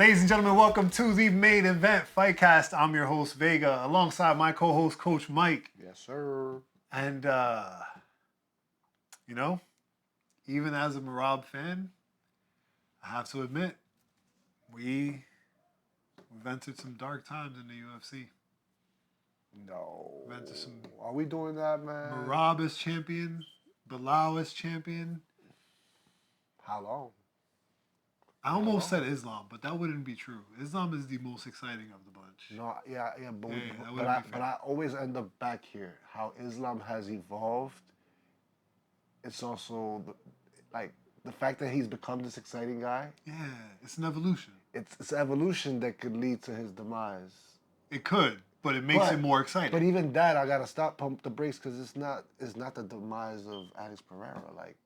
Ladies and gentlemen, welcome to the main event Fightcast. I'm your host, Vega, alongside my co-host, Coach Mike. Yes, sir. And, even as a Marab fan, I have to admit, we've entered some dark times in the UFC. No. We've entered some... Are we doing that, man? Marab is champion. Bilal is champion. How long? I almost said Islam, but that wouldn't be true. Islam is the most exciting of the bunch. No, yeah, but I always end up back here. How Islam has evolved. It's also the fact that he's become this exciting guy. Yeah, it's an evolution. It's evolution that could lead to his demise. It could, but it makes it more exciting. But even that, I gotta pump the brakes because it's not the demise of Alex Pereira. Like,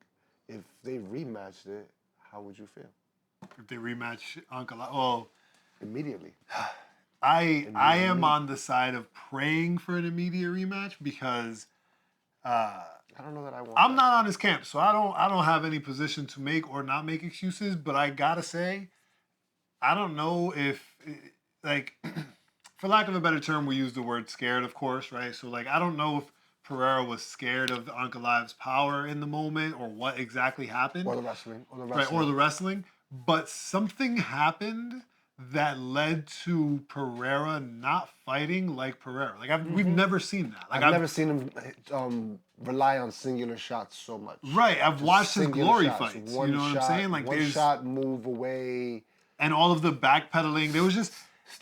if they rematched it, how would you feel? If they rematch Ankalaev, well, immediately. I am on the side of praying for an immediate rematch because I don't know that I want. I'm not on his camp, so I don't have any position to make or not make excuses. But I gotta say, I don't know if for lack of a better term, we use the word scared, of course, right? So I don't know if Pereira was scared of Ankalaev's power in the moment or what exactly happened. Or the wrestling. Right, or the wrestling. But something happened that led to Pereira not fighting like Pereira. We've never seen that. I've never seen him rely on singular shots so much. Right, I've watched his glory fights. You know what I'm saying? One shot, move away. And all of the backpedaling. There was just...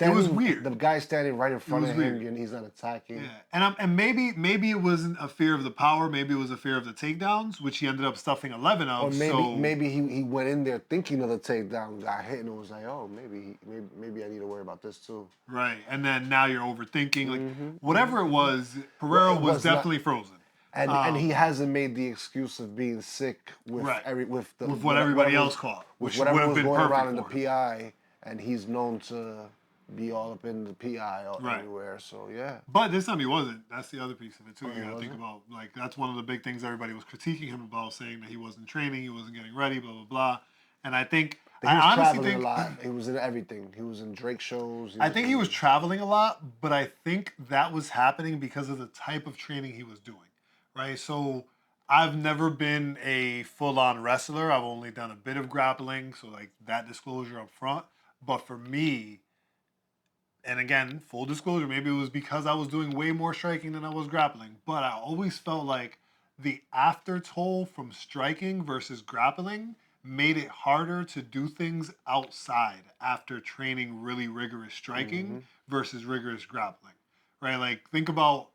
it was weird. The guy standing right in front of him and he's not attacking. Yeah, and maybe it wasn't a fear of the power. Maybe it was a fear of the takedowns, which he ended up stuffing 11 of. Or maybe he went in there thinking of the takedown, got hit, and was like, oh, maybe I need to worry about this too. Right, and then now you're overthinking. Whatever it was, Pereira was definitely frozen. And he hasn't made the excuse of being sick with what everybody else caught, which would have been going perfect around in the for PI, and he's known to be all up in the PI everywhere, so yeah. But this time he wasn't. That's the other piece of it too. You gotta think about, that's one of the big things everybody was critiquing him about, saying that he wasn't training, he wasn't getting ready, blah, blah, blah. And I think... He was traveling a lot. He was in everything. He was in Drake shows. I think he was traveling a lot, but I think that was happening because of the type of training he was doing, right? So I've never been a full-on wrestler. I've only done a bit of grappling, so that disclosure up front. But for me... And again, full disclosure, maybe it was because I was doing way more striking than I was grappling. But I always felt like the after-toll from striking versus grappling made it harder to do things outside after training really rigorous striking versus rigorous grappling. Right? Think about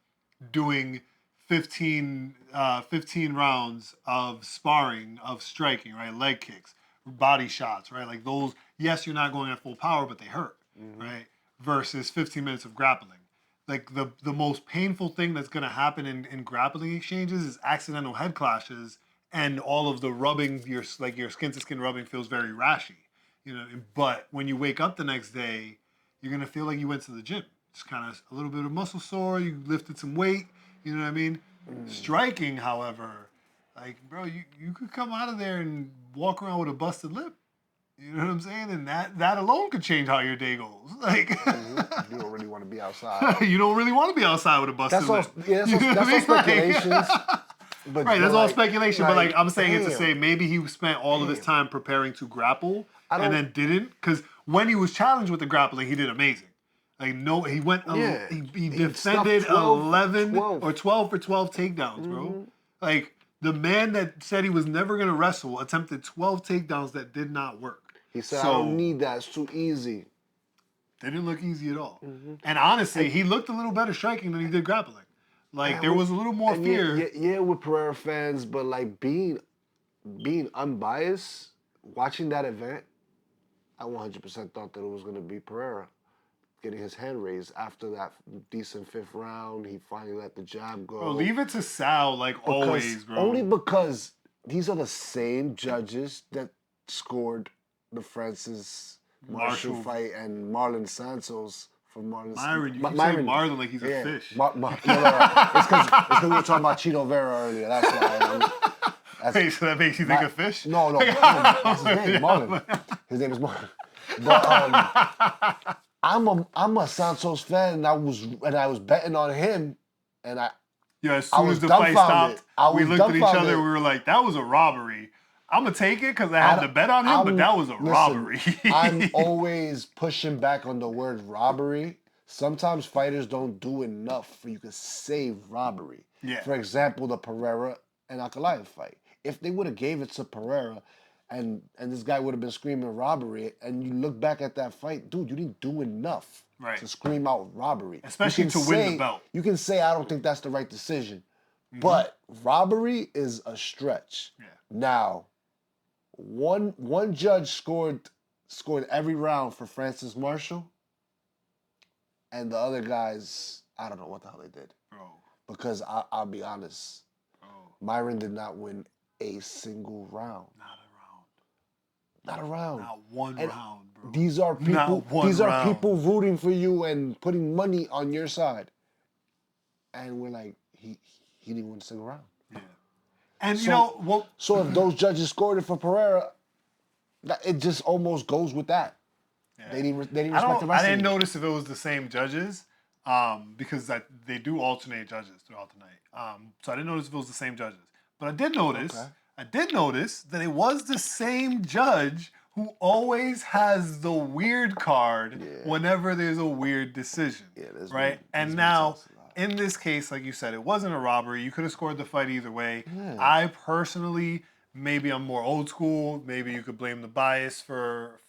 doing 15 rounds of sparring, of striking, right? Leg kicks, body shots, right? Those, yes, you're not going at full power, but they hurt, right? Versus 15 minutes of grappling. The most painful thing that's going to happen in grappling exchanges is accidental head clashes, and all of the rubbing, your skin to skin rubbing feels very rashy, But when you wake up the next day, you're going to feel like you went to the gym. It's kind of a little bit of muscle sore, you lifted some weight, you know what I mean? Striking, however, bro, you could come out of there and walk around with a busted lip. You know what I'm saying? And that alone could change how your day goes. You don't really want to be outside. You don't really want to be outside with a busted lip. That's all speculations. But right, that's all speculation. But I'm saying it to say maybe he spent all of his time preparing to grapple and then didn't. Because when he was challenged with the grappling, he did amazing. He went. He defended 11 or 12 for 12 takedowns, bro. The man that said he was never going to wrestle attempted 12 takedowns that did not work. He said, I don't need that. It's too easy. They didn't look easy at all. And honestly, he looked a little better striking than he did grappling. There was a little more fear. Yeah, with Pereira fans, but being unbiased, watching that event, I 100% thought that it was going to be Pereira getting his hand raised after that decent fifth round. He finally let the jab go. Bro, leave it to Sal always, bro. Only because these are the same judges that scored the Francis Marshall fight and Marlon Santos for Marlon. Myron, you say Marlon like he's a fish. No. It's because we were talking about Chito Vera earlier. That's why. So that makes you think of fish? No. That's his name, Marlon. His name is Marlon. But I'm a Santos fan, and I was betting on him, and as soon as the fight stopped, we looked at each other. We were like, "That was a robbery." I'm gonna take it because I had to bet on him, but that was a robbery. I'm always pushing back on the word robbery. Sometimes fighters don't do enough for you to say robbery. Yeah. For example, the Pereira and Ankalaev fight. If they would have gave it to Pereira, and this guy would have been screaming robbery, and you look back at that fight, dude, you didn't do enough to scream out robbery. Especially to win the belt. You can say, I don't think that's the right decision. But robbery is a stretch. Yeah. Now, one judge scored every round for Francis Marshall, and the other guys, I don't know what the hell they did. Bro. Because I'll be honest, Myron did not win a single round. Not a round. Not one round, bro. These are people rooting for you and putting money on your side. And we're like, he didn't win a single round. Yeah. And so if those judges scored it for Pereira, it just almost goes with that. Yeah. They didn't respect the wrestling. I didn't notice if it was the same judges, because they do alternate judges throughout the night. So I didn't notice if it was the same judges. But I did notice. Okay. I did notice that it was the same judge who always has the weird card whenever there's a weird decision, right? And now, in this case, like you said, it wasn't a robbery. You could have scored the fight either way. Yeah. I personally, maybe I'm more old school. Maybe you could blame the bias for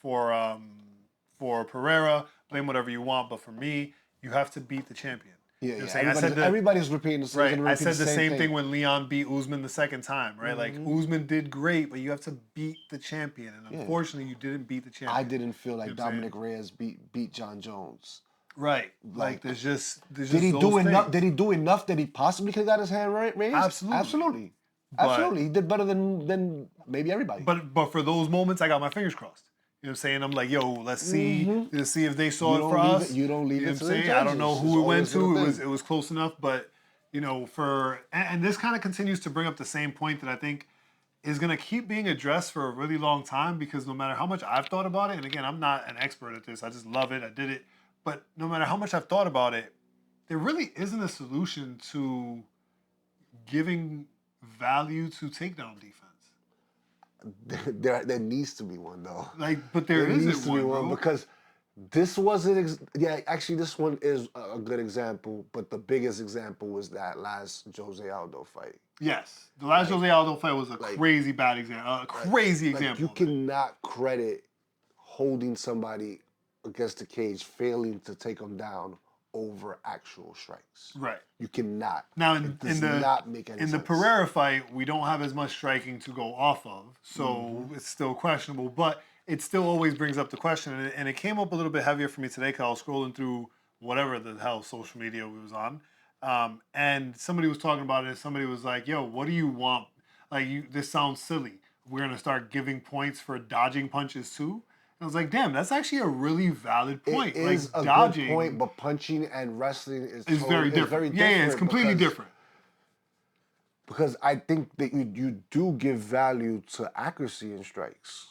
Pereira. Blame whatever you want, but for me, you have to beat the champion. Yeah, everybody's repeating the same. Right, I said the same thing when Leon beat Usman the second time, right? Like, Usman did great, but you have to beat the champion. And unfortunately, you didn't beat the champion. I didn't feel like Dominic Reyes beat John Jones. Right. Like there's just Did he do enough? Did he do enough that he possibly could have got his hand raised? Absolutely. He did better than maybe everybody. But for those moments, I got my fingers crossed. You know what I'm saying? I'm like, yo, let's see if they saw it for us. You don't leave it to the judges. I don't know who it went to. It was close enough, but and this kind of continues to bring up the same point that I think is going to keep being addressed for a really long time, because no matter how much I've thought about it, and again, I'm not an expert at this. I just love it. I did it. But no matter how much I've thought about it, there really isn't a solution to giving value to takedown defense. There needs to be one, though. But there isn't one, bro. Because this wasn't. Actually, this one is a good example. But the biggest example was that last Jose Aldo fight. Yes, the last Jose Aldo fight was a crazy bad example. Example. You cannot credit holding somebody against the cage, failing to take them down over actual strikes. Right. You cannot. Now, not make any sense. The Pereira fight, we don't have as much striking to go off of, so it's still questionable. But it still always brings up the question, and it came up a little bit heavier for me today because I was scrolling through whatever the hell social media we was on, and somebody was talking about it, and somebody was like, yo, what do you want? This sounds silly. We're going to start giving points for dodging punches too? I was like, damn, that's actually a really valid point. It is a dodging good point, but punching and wrestling is very different. It's completely different. Because I think that you do give value to accuracy in strikes.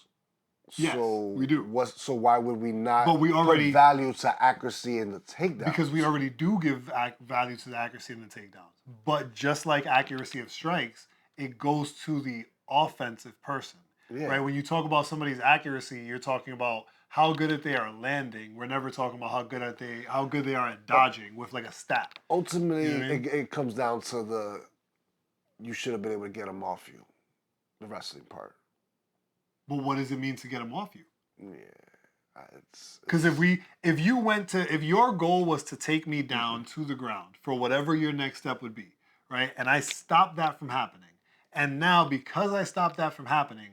Yes, we do. So why would we not put value to accuracy in the takedowns? Because we already do give value to the accuracy in the takedowns. But just like accuracy of strikes, it goes to the offensive person. Yeah. Right? When you talk about somebody's accuracy, you're talking about how good they are landing. We're never talking about how good they are at dodging with a stat. Ultimately, it comes down to you should have been able to get them off you, the wrestling part. But what does it mean to get them off you? Yeah, because if your goal was to take me down to the ground for whatever your next step would be, right? And I stopped that from happening, and now because I stopped that from happening,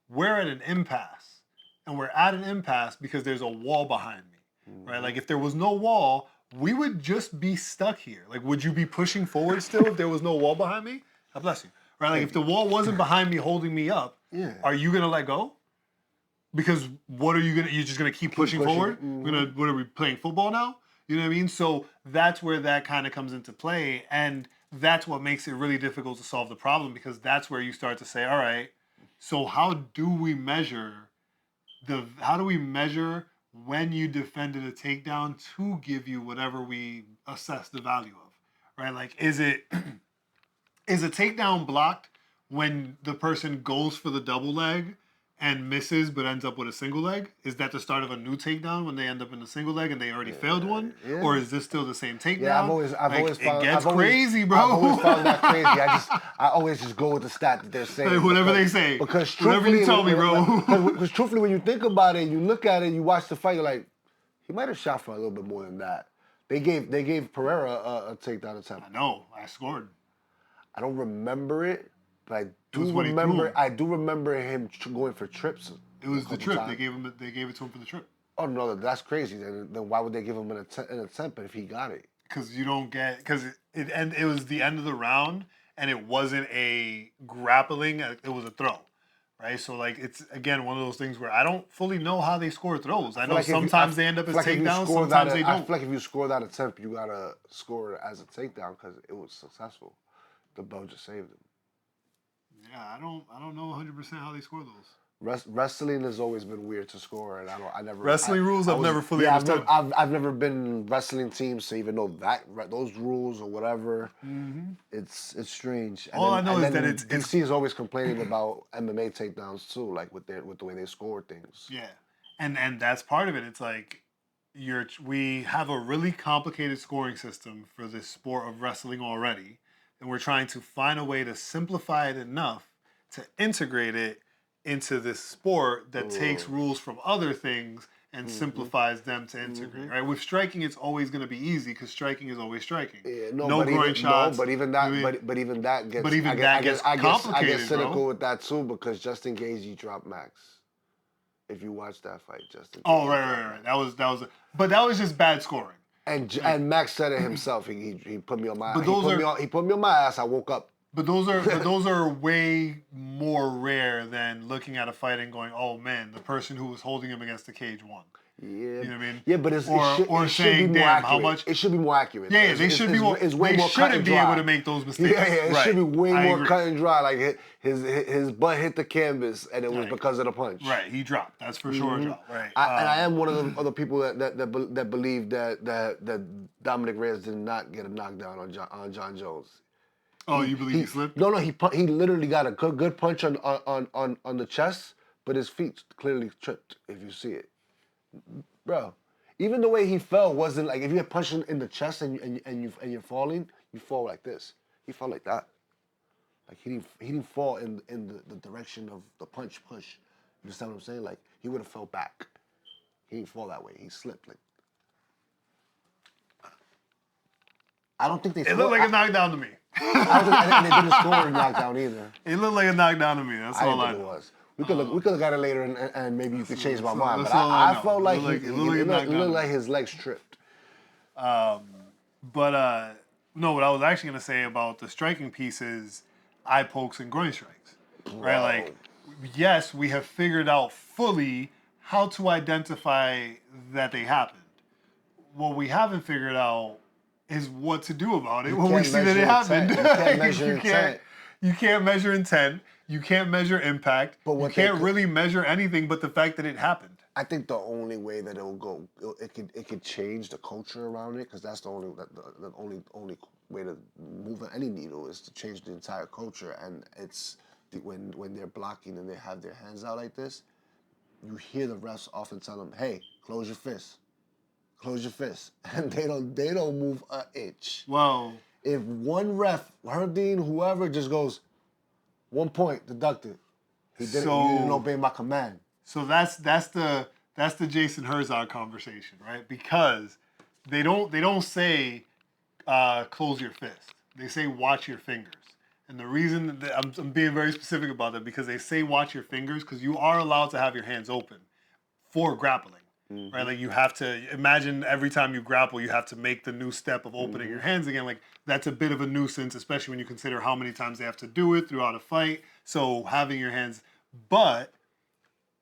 we're at an impasse, and we're at an impasse because there's a wall behind me, right? If there was no wall, we would just be stuck here. Would you be pushing forward still if there was no wall behind me? God bless you, right? If the wall wasn't behind me holding me up, are you gonna let go? Because what are you gonna? You're just gonna keep pushing forward? What are we playing football now? You know what I mean? So that's where that kind of comes into play, and that's what makes it really difficult to solve the problem, because that's where you start to say, all right, so how do we measure when you defended a takedown to give you whatever we assess the value of, right? Like, is a takedown blocked when the person goes for the double leg and misses but ends up with a single leg? Is that the start of a new takedown when they end up in a single leg and they already failed one? Yeah. Or is this still the same takedown? Yeah, I've always found it gets crazy, bro. I've always found that crazy. I always just go with the stat that they're saying. Like, whatever they say. Because whatever you tell me, bro. Because truthfully, when you think about it, you look at it, you watch the fight, you're like, he might have shot for a little bit more than that. They gave Pereira a takedown attempt. I know. I scored. I don't remember it, but I do remember him going for trips. It was the trip. They gave it to him for the trip. Oh no, that's crazy. Then why would they give him an attempt if he got it? Because you don't get it was the end of the round and it wasn't a grappling. It was a throw, right? So like it's again one of those things where I don't fully know how they score throws. I know like sometimes they end up as takedowns, sometimes they don't. I feel like if you score that attempt, you gotta score it as a takedown because it was successful. The bell just saved him. Yeah, I don't know 100% how they score those. Wrestling has always been weird to score, and wrestling rules I've never fully understood. I've never been wrestling teams to even know those rules or whatever. Mm-hmm. It's strange. All I know is that it's DC is always complaining about MMA takedowns too, like with the way they score things. Yeah, and that's part of it. It's like we have a really complicated scoring system for this sport of wrestling already, and we're trying to find a way to simplify it enough to integrate it into this sport that takes rules from other things and simplifies them to integrate. Right? With striking, it's always going to be easy because striking is always striking. Yeah, no groin shots. No, but even that, but even that gets. I get cynical bro. with that too because Justin Gaethje dropped Max. If you watch that fight, Justin. Oh right. That was, but that was just bad scoring. And Max said it himself. He put me on my. He put me on my ass. I woke up. But those are way more rare than looking at a fight and going, oh man, the person who was holding him against the cage won. Yeah, you know what I mean. Yeah, but it should be more accurate. It should be more accurate. Yeah, they should be more. They shouldn't be able to make those mistakes. Yeah, it should be way more cut and dry. Like his butt hit the canvas, and it was because of the punch. Right, he dropped. That's for sure a drop. Right. And I am one of the other people that believe that Dominic Reyes did not get a knockdown on John Jones. Oh, you believe he slipped? No, he literally got a good punch on the chest, but his feet clearly tripped. If you see it, bro, even the way he fell wasn't like if you get punched in the chest and you're falling, you fall like this. He fell like that. Like he didn't fall in the direction of the punch push. You understand what I'm saying? Like he would have fell back. He didn't fall that way. He slipped like. I don't think they. It looked like a knockdown to me. And they didn't score a knockdown either. It looked like a knockdown to me. That's all I know. It was. We could look at it later and maybe you could change my mind. But I felt like it looked like his legs tripped. No, what I was actually gonna say about the striking piece is eye pokes and groin strikes. Right? Like, yes, we have figured out fully how to identify that they happened. What we haven't figured out is what to do about it when we see that it happened. You can't measure intent. You can't measure intent. You can't measure impact. But you can't really measure anything but the fact that it happened. I think the only way that it could change the culture around it, because that's the only way to move any needle is to change the entire culture. And it's when they're blocking and they have their hands out like this, you hear the refs often tell them, "Hey, close your fist." Close your fist, and they don't move an inch. Well, if one ref, Herdine, whoever, just goes 1 point deducted, he didn't obey my command. So that's the Jason Herzog conversation, right? Because they don't say close your fist. They say watch your fingers. And the reason that I'm being very specific about that because they say watch your fingers because you are allowed to have your hands open for grappling. Mm-hmm. Right, like you have to imagine every time you grapple, you have to make the new step of opening your hands again. Like that's a bit of a nuisance, especially when you consider how many times they have to do it throughout a fight. So having your hands, but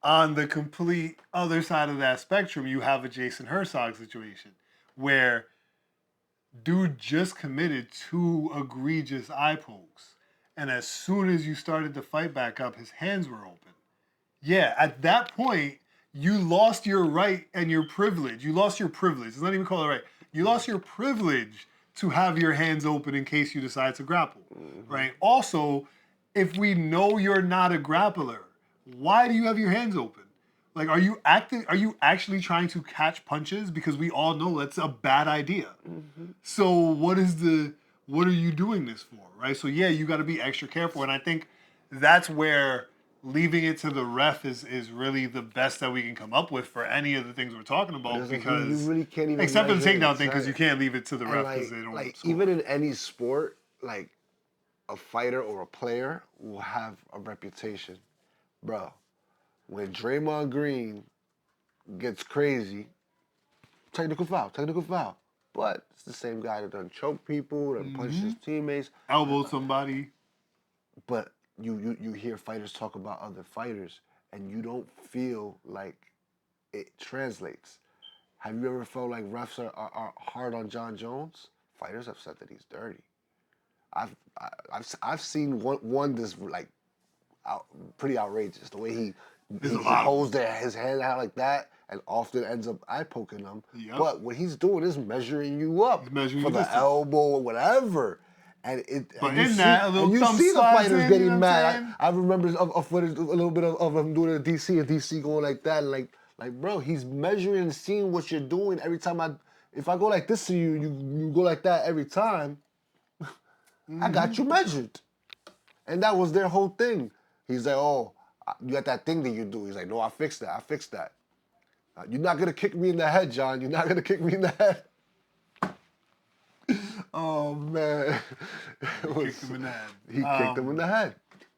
on the complete other side of that spectrum, you have a Jason Herzog situation where dude just committed 2 egregious eye pokes, and as soon as you started to fight back up, his hands were open. Yeah, at that point, you lost your right and your privilege. You lost your privilege. It's not even called a right. You lost your privilege to have your hands open in case you decide to grapple, right? Also, if we know you're not a grappler, why do you have your hands open? Like, are you actually trying to catch punches? Because we all know that's a bad idea. So what are you doing this for, right? So yeah, you got to be extra careful, and I think that's where leaving it to the ref is really the best that we can come up with for any of the things we're talking about. Because you really can't even except for the measure takedown thing, because you can't leave it to the ref because they don't like score. even in any sport, like a fighter or a player will have a reputation, bro. When Draymond Green gets crazy, technical foul. But it's the same guy that done choke people, that punched his teammates, elbow somebody. But you hear fighters talk about other fighters, and you don't feel like it translates. Have you ever felt like refs are hard on John Jones? Fighters have said that he's dirty. I've seen one that's like pretty outrageous. The way he holds his hand out like that, and often ends up eye poking them. Yep. But what he's doing is measuring you up for the distance. Elbow or whatever. And you see the fighters getting mad. I remember a footage, a little bit of him doing it in DC, and DC going like that, and like bro, he's measuring and seeing what you're doing every time. If I go like this to you, you go like that every time. I got you measured, and that was their whole thing. He's like, oh, you got that thing that you do. He's like, no, I fixed that. You're not gonna kick me in the head, John. You're not gonna kick me in the head. Oh man, he kicked him in the head. He kicked him in the head.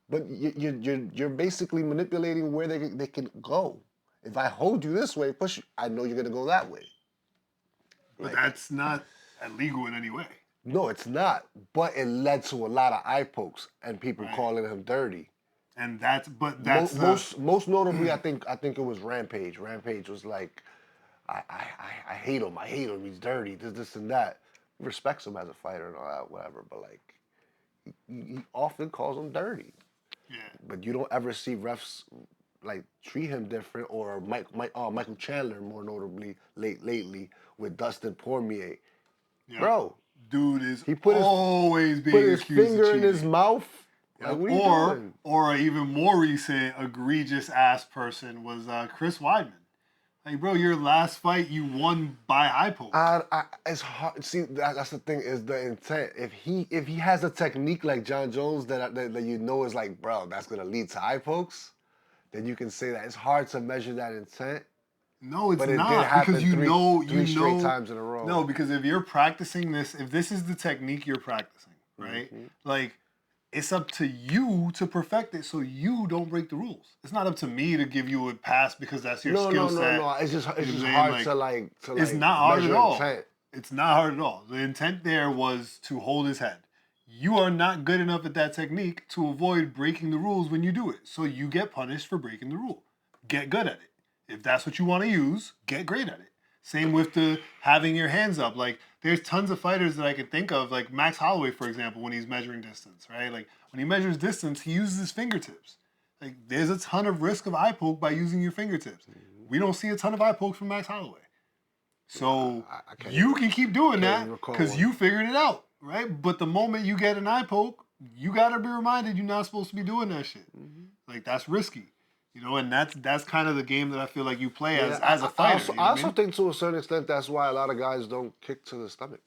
But you're basically manipulating where they can go. If I hold you this way, push you, I know you're gonna go that way. But that's not illegal in any way. No, it's not. But it led to a lot of eye pokes and people calling him dirty. And that's most notably, I think it was Rampage. Rampage was like, I hate him. He's dirty. This and that. He respects him as a fighter and all that, whatever. But like, he often calls him dirty. Yeah. But you don't ever see refs like treat him different, or Michael Chandler more notably lately with Dustin Poirier. Yep. Bro, dude is always being put his finger in his mouth. Yep. Like, what are you doing? Or an even more recent egregious ass person was Chris Weidman. Like, bro, your last fight you won by eye poke. It's hard. See, that's the thing, is the intent. If he has a technique like John Jones that you know is like, bro, that's gonna lead to eye pokes, then you can say that. It's hard to measure that intent. No, it's not, because you know three straight times in a row. No, because if you're practicing this, if this is the technique you're practicing, right? Mm-hmm. Like, it's up to you to perfect it so you don't break the rules. It's not up to me to give you a pass because that's your skill set. No. It's just hard to it's not hard at all. It's not hard at all. The intent there was to hold his head. You are not good enough at that technique to avoid breaking the rules when you do it. So you get punished for breaking the rule. Get good at it. If that's what you want to use, get great at it. Same with the having your hands up. Like, there's tons of fighters that I can think of, like Max Holloway, for example, when he's measuring distance, right? Like, when he measures distance, he uses his fingertips. Like, there's a ton of risk of eye poke by using your fingertips. Mm-hmm. We don't see a ton of eye pokes from Max Holloway. So you can keep doing that because you figured it out, right? But the moment you get an eye poke, you got to be reminded you're not supposed to be doing that shit. Mm-hmm. Like, that's risky. You know, and that's kind of the game that I feel like you play as a fighter. I also think to a certain extent that's why a lot of guys don't kick to the stomach.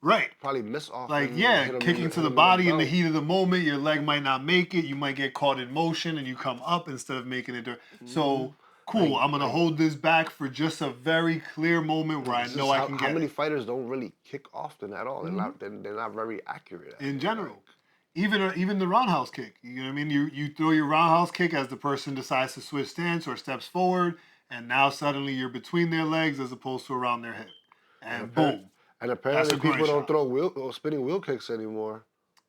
Right. Probably miss off. Like, kicking to the body in the heat of the moment, your leg might not make it. You might get caught in motion and you come up instead of making it. So, cool, I'm going to hold this back for just a very clear moment where I know I can get it. How many fighters don't really kick often at all? Mm-hmm. They're not very accurate. In general. Even the roundhouse kick, you know what I mean? You throw your roundhouse kick as the person decides to switch stance or steps forward, and now suddenly you're between their legs as opposed to around their hip, and boom. And apparently people don't throw spinning wheel kicks anymore.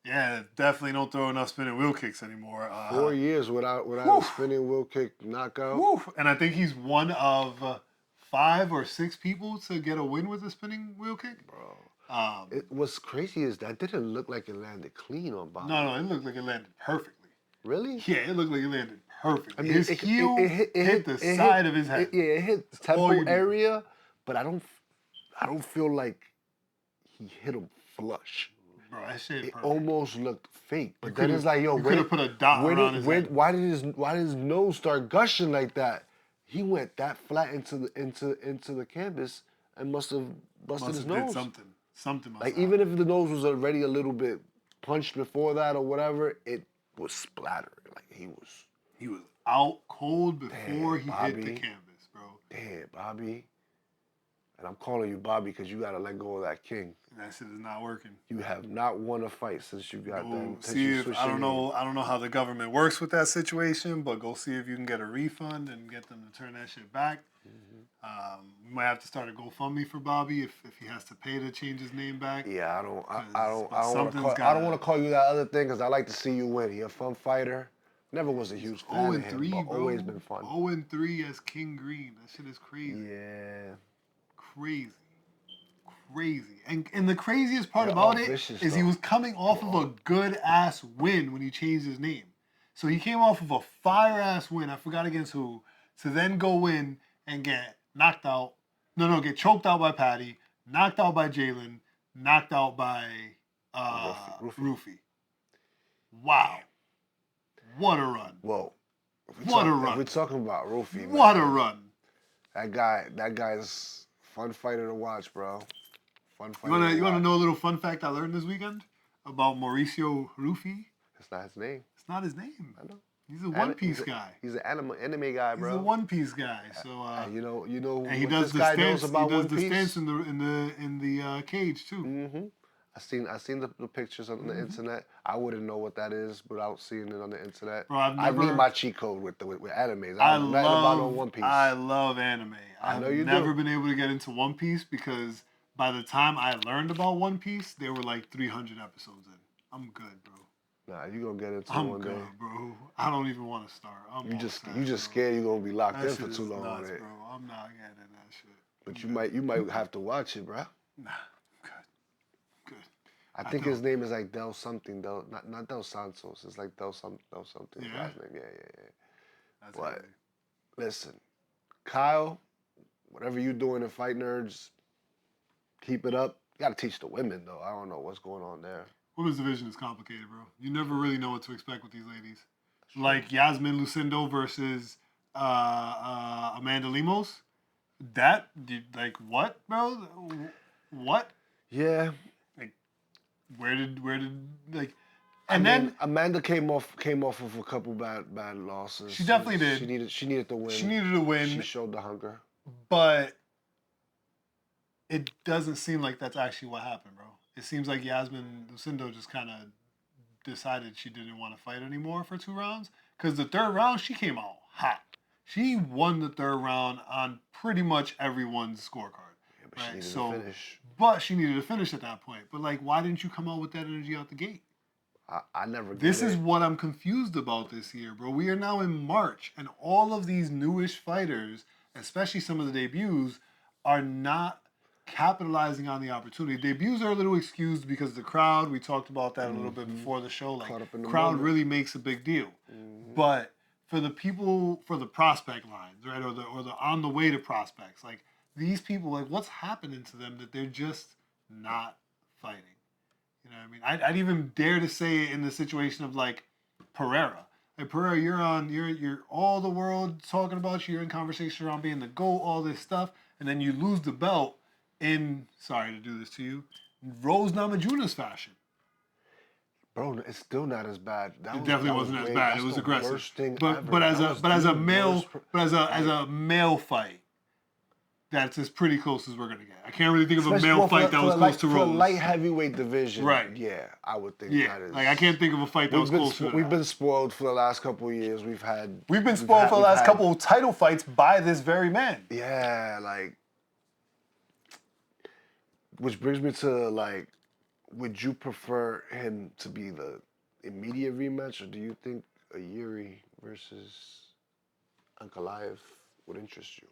Yeah, definitely don't throw enough spinning wheel kicks anymore. 4 years without a spinning wheel kick knockout. Woo. And I think he's one of 5 or 6 people to get a win with a spinning wheel kick. Bro. What's crazy is that didn't look like it landed clean on Bob. No, it looked like it landed perfectly. Really? Yeah, it looked like it landed perfect. I mean, His heel hit the side of his head. It hit the temple area, but I don't feel like he hit him flush. Bro, that shit It perfect. almost looked fake. But then it's like, yo, you could have put a dot around his head. Why did his nose start gushing like that? He went that flat into the canvas and must have busted his nose. Did something must like have even if the nose was already a little bit punched before that or whatever, it was splattering. Like he was out cold before he hit the canvas, bro. Damn, Bobby. And I'm calling you Bobby because you gotta let go of that king. That shit is not working. You have not won a fight since you got that. See if I don't know how the government works with that situation, but go see if you can get a refund and get them to turn that shit back. Mm-hmm. We might have to start a GoFundMe for Bobby if he has to pay to change his name back. Yeah, I don't want to call you that other thing because I like to see you win. You're a fun fighter. Never was a huge fan of him, but bro. Always been fun. 0-3 as King Green. That shit is crazy. Yeah. Crazy. And the craziest part about it is he was coming off of a good-ass win when he changed his name. So he came off of a fire-ass win, I forgot against who, to then go in and get knocked out. Get choked out by Patty, knocked out by Jalin, knocked out by Rufy. Wow. What a run. Whoa. What a run. If we're talking about Rufy, what a run. That guy's fun fighter to watch, bro. Fun fighter. You wanna know a little fun fact I learned this weekend about Mauricio Rufy? It's not his name. It's not his name. I know. He's a One Piece guy. He's an anime guy, bro. He's a One Piece guy. So you know. And he does the stance. He does the stance in the cage too. Mm-hmm. I seen the pictures on the internet. I wouldn't know what that is without seeing it on the internet. Bro, I need my cheat code with animes. I love One Piece. I love anime. I've never been able to get into One Piece because by the time I learned about One Piece, there were like 300 episodes in. I'm good, bro. Nah, you gonna get into it one day. I'm good, bro. I don't even want to start. You just scared you're gonna be locked in for too long nuts, on it. Bro. I'm not getting in that shit. But you might have to watch it, bro. Nah, good. I think his name is like Del something. Not Del Santos. It's like Del something. His last name. Yeah. That's but crazy. Listen, Kyle, whatever you're doing in Fight Nerds, keep it up. You gotta teach the women though. I don't know what's going on there. Women's division is complicated, bro. You never really know what to expect with these ladies. Like Yasmin Lucindo versus Amanda Lemos. What, bro? What? Yeah. Like, where did and then Amanda came off of a couple bad losses. She definitely did. She needed to win. She needed to win. She showed the hunger. But it doesn't seem like that's actually what happened, bro. It seems like Yasmin Lucindo just kind of decided she didn't want to fight anymore for 2 rounds. Because the 3rd round, she came out hot. She won the 3rd round on pretty much everyone's scorecard. Yeah, but she needed to finish. But she needed to finish at that point. But, why didn't you come out with that energy out the gate? I never get This is what I'm confused about this year, bro. We are now in March, and all of these newish fighters, especially some of the debuts, are not capitalizing on the opportunity. Debuts are a little excused because the crowd, we talked about that a little bit before the show, crowd really makes a big deal. Mm-hmm. But for the people, for the prospect lines, right, or the on the way to prospects, these people, what's happening to them that they're just not fighting? You know what I mean? I'd even dare to say it in the situation of Pereira. Pereira, you're all the world talking about you. You're in conversation around being the GOAT, all this stuff, and then you lose the belt in, sorry to do this to you, Rose Namajuna's fashion. Bro, it's still not as bad. It definitely wasn't as bad. It was aggressive. Worst thing but ever. but as a male fight, that's as pretty close as we're gonna get. I can't really think of a male fight that was close to Rose. For the light heavyweight division, right? Yeah, I would think that is. I can't think of a fight that was close to that. We've been spoiled for the last couple of years. We've been spoiled for the last couple of title fights by this very man. Yeah, which brings me to would you prefer him to be the immediate rematch, or do you think a Yuri versus Ankalaev would interest you?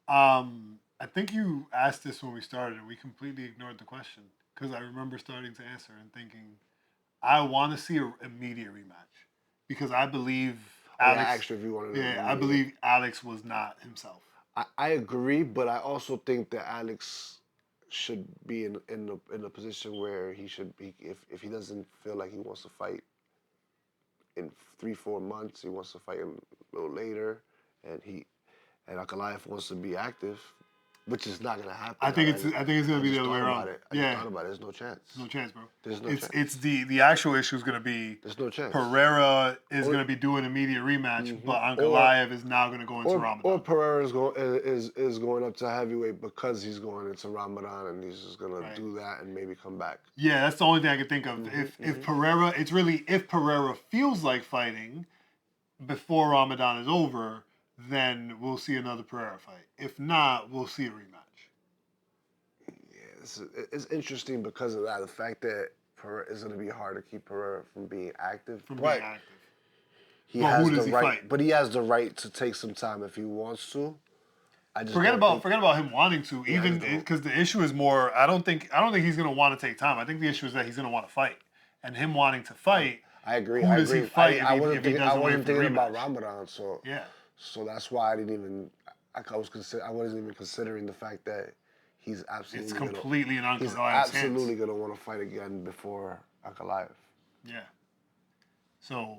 I think you asked this when we started, and we completely ignored the question because I remember starting to answer and thinking, I want to see an immediate rematch because I believe Alex, I asked you if you wanted to. Yeah, I believe Alex was not himself. I agree, but I also think that Alex should be in a position where he should be, if he doesn't feel like he wants to fight in 3-4 months, he wants to fight a little later, and Ankalaev wants to be active, which is not gonna happen. I think it's gonna be the other way around. I just thought about it. There's no chance. No chance, bro. There's no chance. It's the actual issue is gonna be. There's no chance. Pereira is gonna be doing an immediate rematch, but Ankalaev is now gonna go into Ramadan. Or Pereira is going up to heavyweight because he's going into Ramadan and he's just gonna do that and maybe come back. Yeah, that's the only thing I can think of. If Pereira, it's really if Pereira feels like fighting before Ramadan is over, then we'll see another Pereira fight. If not, we'll see a rematch. It's interesting because of that. The fact that Pereira is going to be hard to keep Pereira from being active. He has the right. But he has the right to take some time if he wants to. I just forget about him wanting to. Even because the issue is more. I don't think he's going to want to take time. I think the issue is that he's going to want to fight, and him wanting to fight. I agree. Who does he fight? I wasn't thinking about Ramadan, so yeah. So that's why I didn't even. I wasn't even considering the fact that. He's absolutely. It's completely in Ankalaev's hands. He's absolutely going to want to fight again before Ankalaev. Yeah. So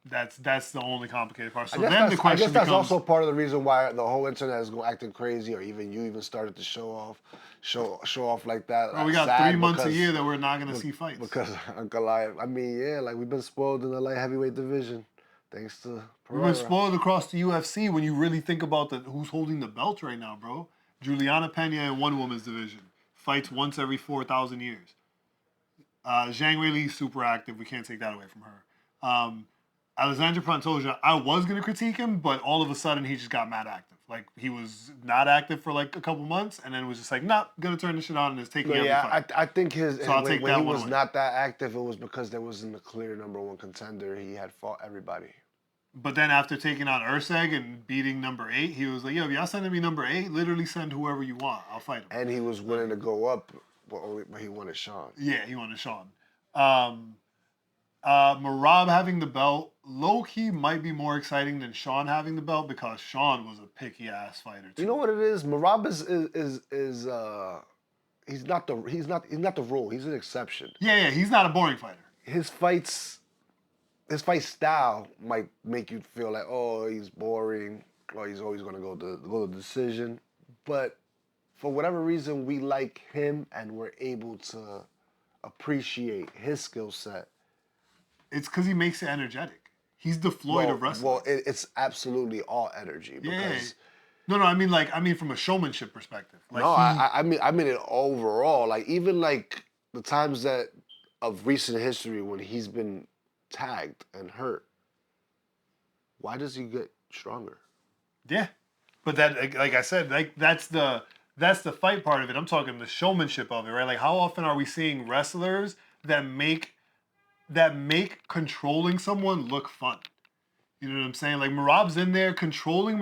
that's the only complicated part. So then the question becomes, that's also part of the reason why the whole internet is acting crazy, or even you started to show off like that. Well, we got 3 months a year that we're not going to see fights because Ankalaev. I mean, yeah, like we've been spoiled in the light heavyweight division, thanks to Pereira. We've been spoiled across the UFC when you really think about who's holding the belt right now, bro. Juliana Pena in one woman's division. Fights once every 4,000 years. Zhang Weili, super active. We can't take that away from her. Alexandre Pantoja, I was going to critique him, but all of a sudden he just got mad active. Like, he was not active for like a couple months, and then was just like, nah, going to turn this shit on and is taking every fight. I think when he was away. not that active, it was because there wasn't a clear #1 contender. He had fought everybody. But then after taking on Urseg and beating number 8, he was like, yo, if y'all sending me number 8, literally send whoever you want. I'll fight him. And he was willing to go up, but he wanted Sean. Yeah, he wanted Sean. Merab having the belt, low-key might be more exciting than Sean having the belt because Sean was a picky-ass fighter, too. You know what it is? Merab is he's not the rule. He's an exception. Yeah, he's not a boring fighter. His fight style might make you feel like, oh, he's boring, or he's always going to go to decision. But for whatever reason, we like him and we're able to appreciate his skill set. It's because he makes it energetic. He's the Floyd of wrestling. Well, it's absolutely all energy. Because No, I mean from a showmanship perspective. Like I mean it overall. Like even like the times that of recent history when he's been tagged and hurt, why does he get stronger? Yeah, but that, like I said, like that's the fight part of it. I'm talking the showmanship of it, right? Like how often are we seeing wrestlers that make controlling someone look fun? You know what I'm saying? Like Merab's in there controlling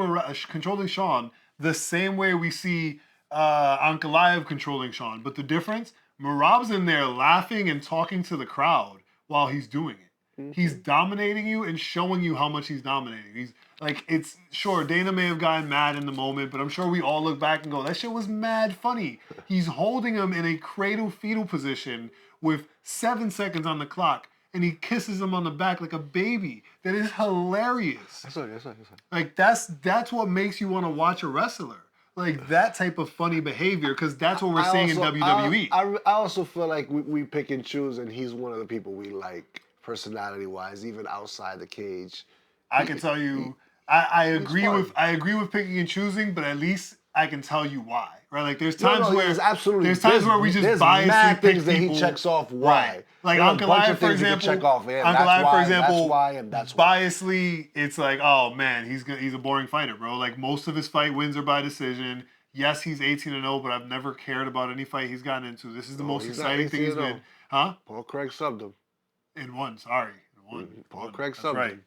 Sean the same way we see Ankalaev controlling Sean, but the difference, Merab's in there laughing and talking to the crowd while he's doing it. He's dominating you and showing you how much he's dominating. He's like, it's sure Dana may have gotten mad in the moment, but I'm sure we all look back and go, that shit was mad funny. He's holding him in a cradle fetal position with 7 seconds on the clock, and he kisses him on the back like a baby. That is hilarious. That's right. Like that's what makes you want to watch a wrestler. Like that type of funny behavior, because that's what we're seeing in WWE. I also feel like we pick and choose, and he's one of the people we like personality-wise, even outside the cage. I can tell you, I agree with picking and choosing, but at least I can tell you why. Right? Like there's times where we just biasly pick things that he checks off why. Right. Like Ankalaev, for example. That's why. Biasly, it's like, oh man, he's a boring fighter, bro. Like most of his fight wins are by decision. Yes, he's 18-0, but I've never cared about any fight he's gotten into. This is the most exciting thing he's been. Huh? Paul Craig subbed him. In one, sorry. Paul Craig subbed him.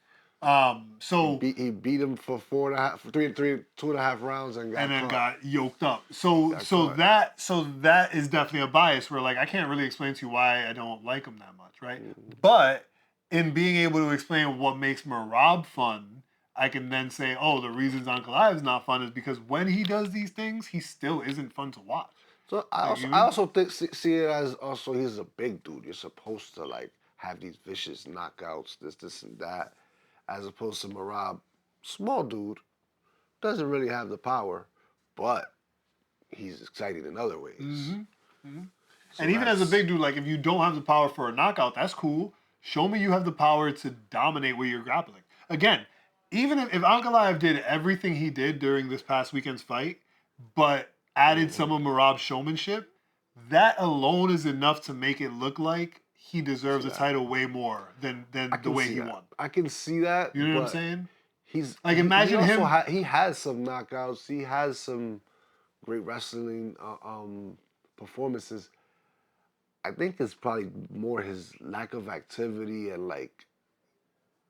So he beat him for 2.5 rounds and got yoked up. So that is definitely a bias where like I can't really explain to you why I don't like him that much, right? But in being able to explain what makes Merab fun, I can then say, oh, the reasons Ankalaev is not fun is because when he does these things, he still isn't fun to watch. So Like, I also think see it as also he's a big dude. You're supposed to like have these vicious knockouts, this and that, as opposed to Merab, small dude, doesn't really have the power, but he's exciting in other ways. Mm-hmm. Mm-hmm. So and even as a big dude, like if you don't have the power for a knockout, that's cool. Show me you have the power to dominate where you're grappling. Again, even if Ankalaev did everything he did during this past weekend's fight, but added some of Merab's showmanship, that alone is enough to make it look like he deserves a title way more than the way he won. I can see that. You know what I'm but saying? He's like imagine he him. He has some knockouts. He has some great wrestling performances. I think it's probably more his lack of activity and like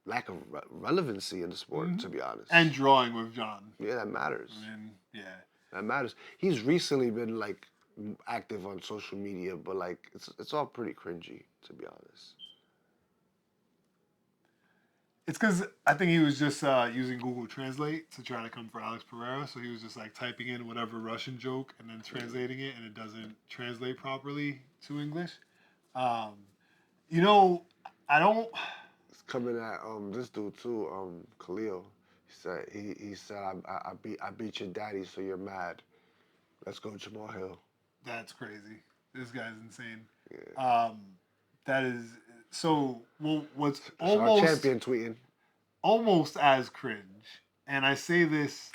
lack of relevancy in the sport, to be honest. And drawing with John. Yeah, that matters. I mean, yeah, that matters. He's recently been like active on social media, but like it's all pretty cringy, to be honest. It's because I think he was just using Google Translate to try to come for Alex Pereira. So he was just like typing in whatever Russian joke and then translating it, and it doesn't translate properly to English. Um, you know, I don't. It's coming at this dude too, Khalil. He said I beat your daddy, so you're mad. Let's go Jamal Hill. That's crazy. This guy's insane. Yeah. That is so. Well, what's That's our champion tweeting. Almost as cringe, and I say this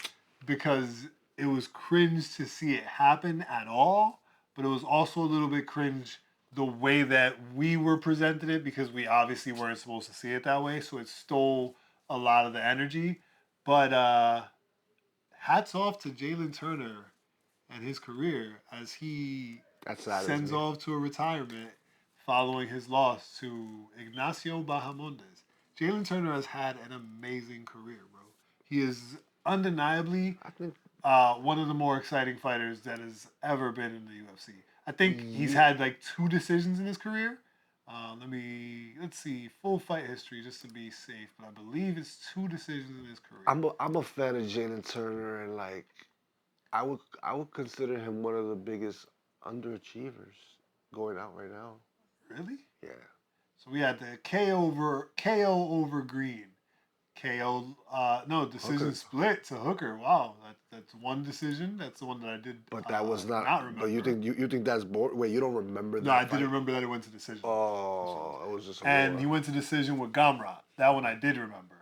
because it was cringe to see it happen at all, but it was also a little bit cringe the way that we were presented it because we obviously weren't supposed to see it that way, so it stole a lot of the energy. But hats off to Jalin Turner and his career as he sends off to a retirement following his loss to Ignacio Bahamondes. Jalin Turner has had an amazing career, bro. He is undeniably one of the more exciting fighters that has ever been in the UFC. I think he's had like 2 decisions in his career. Let's see, full fight history just to be safe, but I believe it's 2 decisions in his career. I'm a fan of Jalin Turner, and like I would consider him one of the biggest underachievers going out right now. Really? Yeah. So we had the KO over Green. Decision Hooker. Split to Hooker. Wow, that's one decision. That's the one that I did. But that was not remember. But you think that's boring? Wait, you don't remember that? No, I didn't remember that it went to decision. Oh, it was just. And he went to decision with Gamrot. That one I did remember.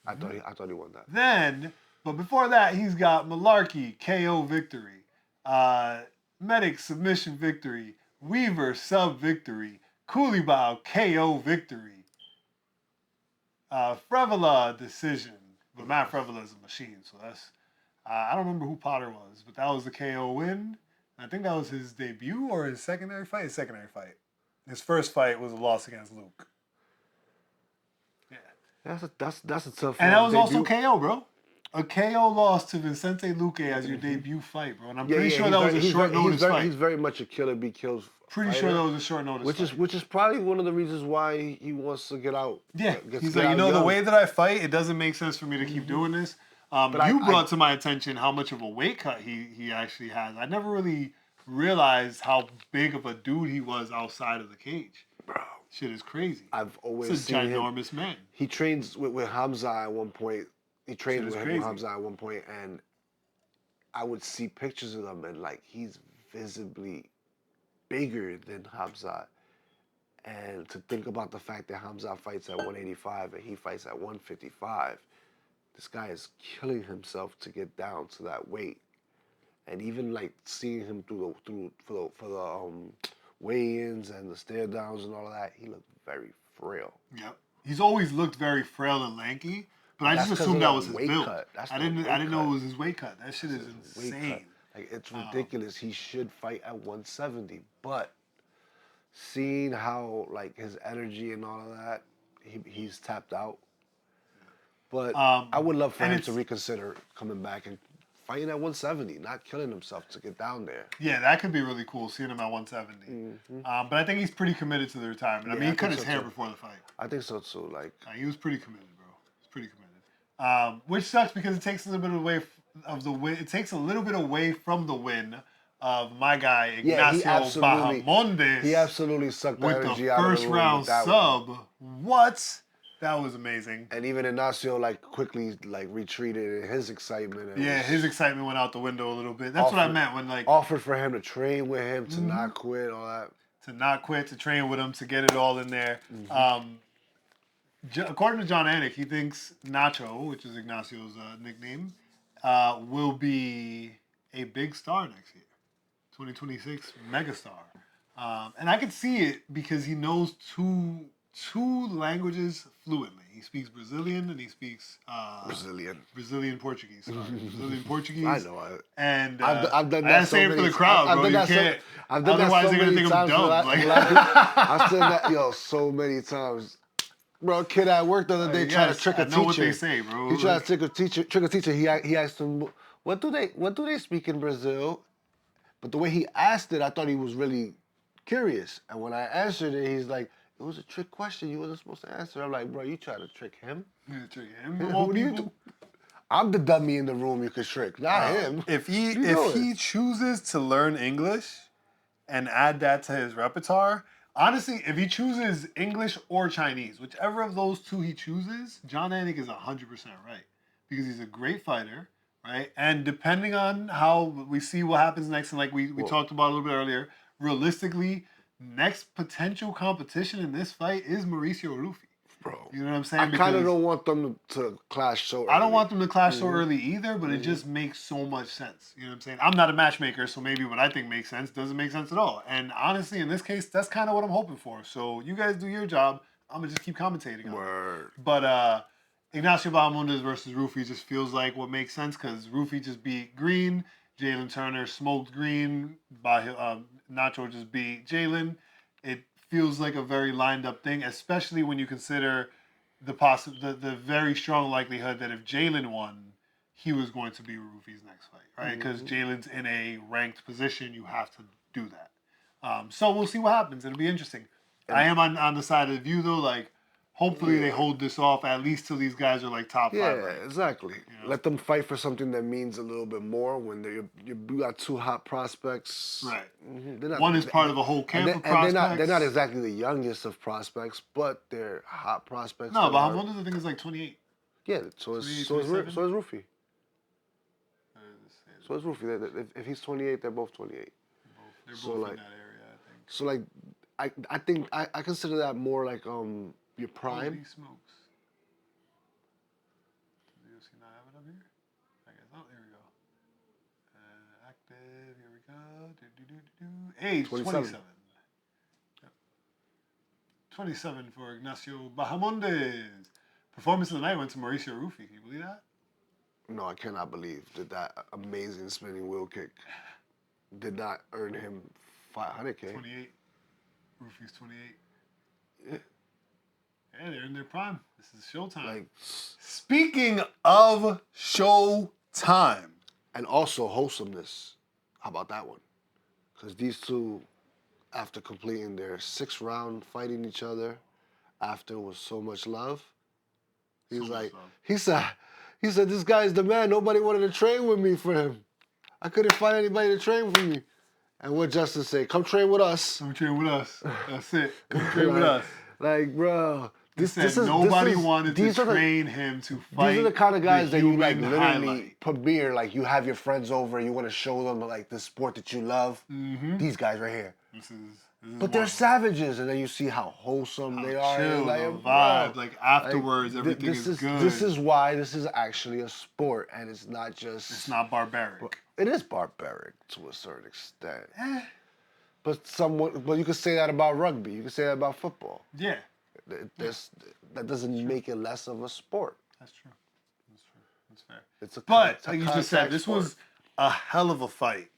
I thought he won that. Then, but before that, he's got Malarkey KO victory, Medic submission victory, Weaver sub victory, Koulibaly KO victory. Frevola decision, but Matt Frevola is a machine, so that's I don't remember who Potter was, but that was the KO win. I think that was his debut or his secondary fight. His secondary fight. His first fight was a loss against Luke. Yeah, that's a tough. And that was debut. Also KO, bro. A KO loss to Vicente Luque as your debut fight, bro. And I'm pretty sure that was a short notice fight. He's very much a killer be killed. Pretty sure that was a short notice fight. Which is probably one of the reasons why he wants to get out. Yeah, he's like, the way that I fight, it doesn't make sense for me to keep doing this. But you brought to my attention how much of a weight cut he actually has. I never really realized how big of a dude he was outside of the cage. Bro. Shit is crazy. I've always seen him. He's a ginormous man. He trains with Hamza at one point. He trained with Hamza at one point, and I would see pictures of him, and like he's visibly bigger than Hamza. And to think about the fact that Hamza fights at 185 and he fights at 155, this guy is killing himself to get down to that weight. And even like seeing him for the weigh-ins and the stare downs and all of that, he looked very frail. Yep, he's always looked very frail and lanky. But I just assumed that was his build. I didn't know it was his weight cut. That shit is insane. Like it's ridiculous. He should fight at 170, but seeing how like his energy and all of that, he's tapped out. But I would love for him to reconsider coming back and fighting at 170, not killing himself to get down there. Yeah, that could be really cool, seeing him at 170. Mm-hmm. But I think he's pretty committed to the retirement. Yeah, I mean, he cut his so hair too. before the fight. I think so too. Like He was pretty committed, bro. He's pretty committed. Which sucks because it takes a little bit away of the win. It takes a little bit away from the win of my guy Ignacio Bahamondes. He absolutely sucked the with energy the out of first the room round with that sub. one. What? That was amazing. And even Ignacio quickly retreated in his excitement. Yeah, his excitement went out the window a little bit. That's what I meant when offered for him to train with him, to not quit, all that. To not quit, to train with him, to get it all in there. According to John Anik, he thinks Nacho, which is Ignacio's nickname, will be a big star next year. 2026 megastar. And I could see it because he knows two languages fluently. He speaks Brazilian and he speaks Brazilian Portuguese. Sorry. Brazilian Portuguese. I know. And I've done that. I say it for the crowd, bro. You can't. Otherwise, they're gonna think I'm dumb. I've said that, so many times. Bro, a kid at work the other day tried to trick a teacher. I know what they say, bro. He tried to trick a teacher. He asked him, "What do they speak in Brazil?" But the way he asked it, I thought he was really curious. And when I answered it, he's like, "It was a trick question. You wasn't supposed to answer." I'm like, "Bro, you trying to trick him? Trick him? Who do you do? I'm the dummy in the room you could trick, not him." If he chooses to learn English and add that to his repertoire, honestly, if he chooses English or Chinese, whichever of those two he chooses, John Anik is 100% right. Because he's a great fighter, right? And depending on how we see what happens next, and like we talked about a little bit earlier, realistically, next potential competition in this fight is Mauricio Rufy. Bro, you know what I'm saying? I kind of don't want them to clash so early. I don't want them to clash so early either, but it just makes so much sense. You know what I'm saying? I'm not a matchmaker, so maybe what I think makes sense doesn't make sense at all. And honestly, in this case, that's kind of what I'm hoping for. So you guys do your job. I'm going to just keep commentating on it. But Ignacio Bahamondes versus Rufy just feels like what makes sense because Rufy just beat Green. Jalin Turner smoked Green. Nacho just beat Jalin. It feels like a very lined up thing, especially when you consider the very strong likelihood that if Jalin won, he was going to be Rufy's next fight, right? Because Jalen's in a ranked position, you have to do that. So we'll see what happens. It'll be interesting. I am on the side of the view though, hopefully they hold this off at least till these guys are top 5. Yeah, exactly. You know? Let them fight for something that means a little bit more when you got two hot prospects. Right. Not, one is part of a whole camp of prospects. And they're not exactly the youngest of prospects, but they're hot prospects. No, Bahamondes I think is 28. Yeah, so is Rufy. So is Rufy. If he's 28, they're both 28. They're both in that area, I think. So I think I consider that more like your prime. Holy smokes. Does he not have it up here? I guess. Oh, here we go. Active. Here we go. Age 27. Yep. 27 for Ignacio Bahamondes. Performance of the night went to Mauricio Rufy. Can you believe that? No, I cannot believe that amazing spinning wheel kick did not earn him $500K. 28. Rufy's 28. Yeah. Yeah, they're in their prime. This is showtime. Speaking of showtime. And also wholesomeness. How about that one? Because these two, after completing their 6th round fighting each other, after was so much love, he said, this guy's the man. Nobody wanted to train with me for him. I couldn't find anybody to train with me. And what Justin say? Come train with us. Come train with us. That's it. Come train with us. Bro. Nobody wanted to train him to fight. These are the kind of guys that you literally premiere. You have your friends over, you want to show them the sport that you love. Mm-hmm. These guys right here. This is but they're savages, and then you see how wholesome they are. Chill, the vibe. Afterwards, everything is good. This is why this is actually a sport, and it's not just. It's not barbaric. It is barbaric to a certain extent. But you could say that about rugby. You could say that about football. Yeah. That doesn't make it less of a sport. That's true. That's fair. But like you just said, this was a hell of a fight.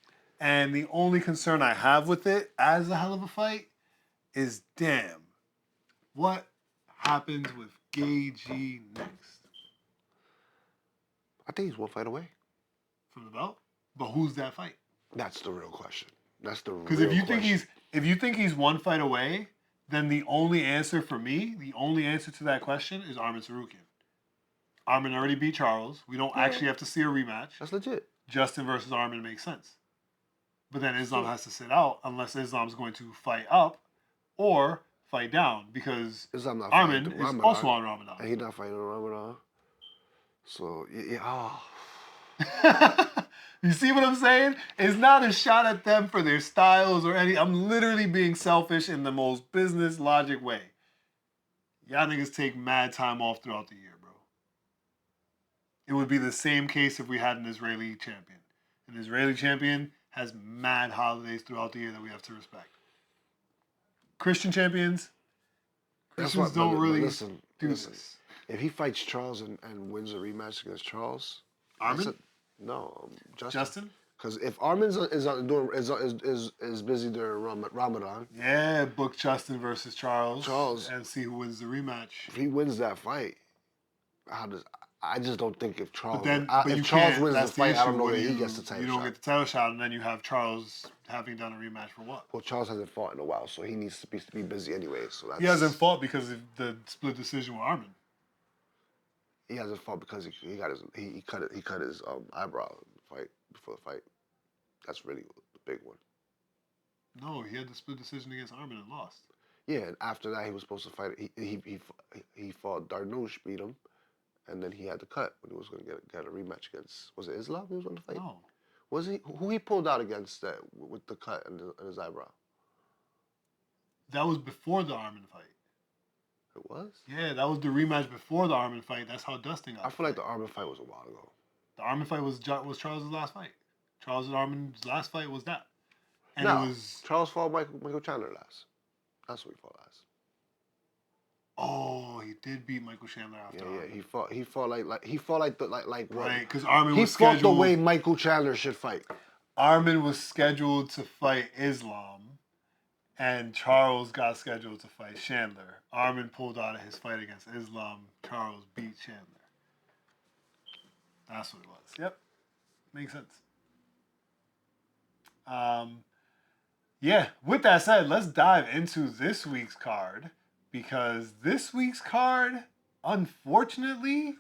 And the only concern I have with it as a hell of a fight is, damn, what happens with Gaethje next? I think he's one fight away. from the belt. But who's that fight? That's the real question. That's the real Because if you think he's one fight away, then the only answer for me, the only answer to that question is Arman Tsarukyan. Arman already beat Charles. We don't actually have to see a rematch. That's legit. Justin versus Arman makes sense. But then Islam has to sit out unless Islam's going to fight up or fight down because Arman is also on Ramadan. And he's not fighting on Ramadan. So, yeah. Oh. You see what I'm saying? It's not a shot at them for their styles or any. I'm literally being selfish in the most business logic way. Y'all niggas take mad time off throughout the year, bro. It would be the same case if we had an Israeli champion. An Israeli champion has mad holidays throughout the year that we have to respect. Christians don't really do this. If he fights Charles and wins a rematch against Charles, Arman? No, Justin? Because if Arman is busy during Ramadan, yeah, book Justin versus Charles, and see who wins the rematch. If he wins that fight, I just don't think if Charles if Charles wins the fight, I don't know where he gets the title shot. You don't get the title shot, and then you have Charles having done a rematch for what? Well, Charles hasn't fought in a while, so he needs to be busy anyway. So he hasn't fought because of the split decision with Arman. He hasn't fought because he cut his eyebrow before the fight. That's really the big one. No, he had the split decision against Arman and lost. Yeah, and after that he was supposed to fight. He fought Darnouche, beat him, and then he had the cut when he was going to get a rematch against. Was it Islam he was going to fight? No. Was he who he pulled out against that with the cut and his eyebrow? That was before the Arman fight. It was? Yeah, that was the rematch before the Arman fight. That's how Dustin got. I feel like the Arman fight was a while ago. The Arman fight was Charles' last fight. Charles and Arman's last fight was that. And no, it was Charles fought Michael Chandler last. That's who he fought last. Oh, he did beat Michael Chandler after. Yeah, he fought like what? Right, because Arman was scheduled. He fought the way Michael Chandler should fight. Arman was scheduled to fight Islam, and Charles got scheduled to fight Chandler. Arman pulled out of his fight against Islam. Charles beat Chandler. That's what it was. Yep, makes sense. Yeah. With that said, let's dive into this week's card. Because this week's card, unfortunately,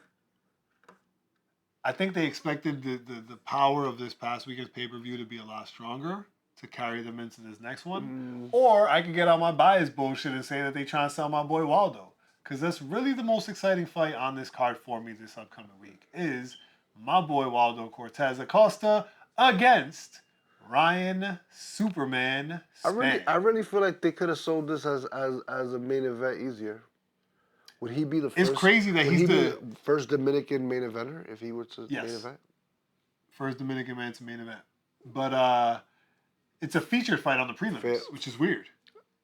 I think they expected the power of this past weekend's pay-per-view to be a lot stronger to carry them into this next one. Or I could get on my bias bullshit and say that they trying to sell my boy Waldo. Because that's really the most exciting fight on this card for me this upcoming week is my boy Waldo Cortes-Acosta against Ryan Superman Spann. I really feel like they could have sold this as a main event easier. Would he be the first? It's crazy that he's the first Dominican main eventer if he were to main event. First Dominican man to main event, but it's a featured fight on the prelims, which is weird.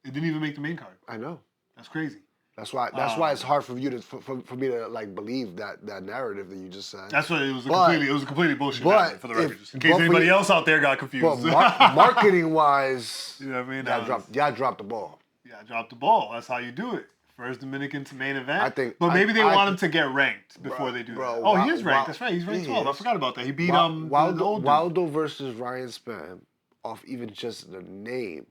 It didn't even make the main card. I know. That's crazy. That's why it's hard for you to for me to like believe that narrative that you just said. That's what it was. It was a completely bullshit narrative for the record. Just in case anybody else out there got confused. But marketing wise, you know what I mean? Y'all dropped the ball. Yeah, dropped the ball. That's how you do it. First Dominican to main event. I think, but maybe they want him to get ranked before they do that. Oh, he is ranked. That's right. He's ranked 12. I forgot about that. He beat Waldo versus Ryan Spann off even just the name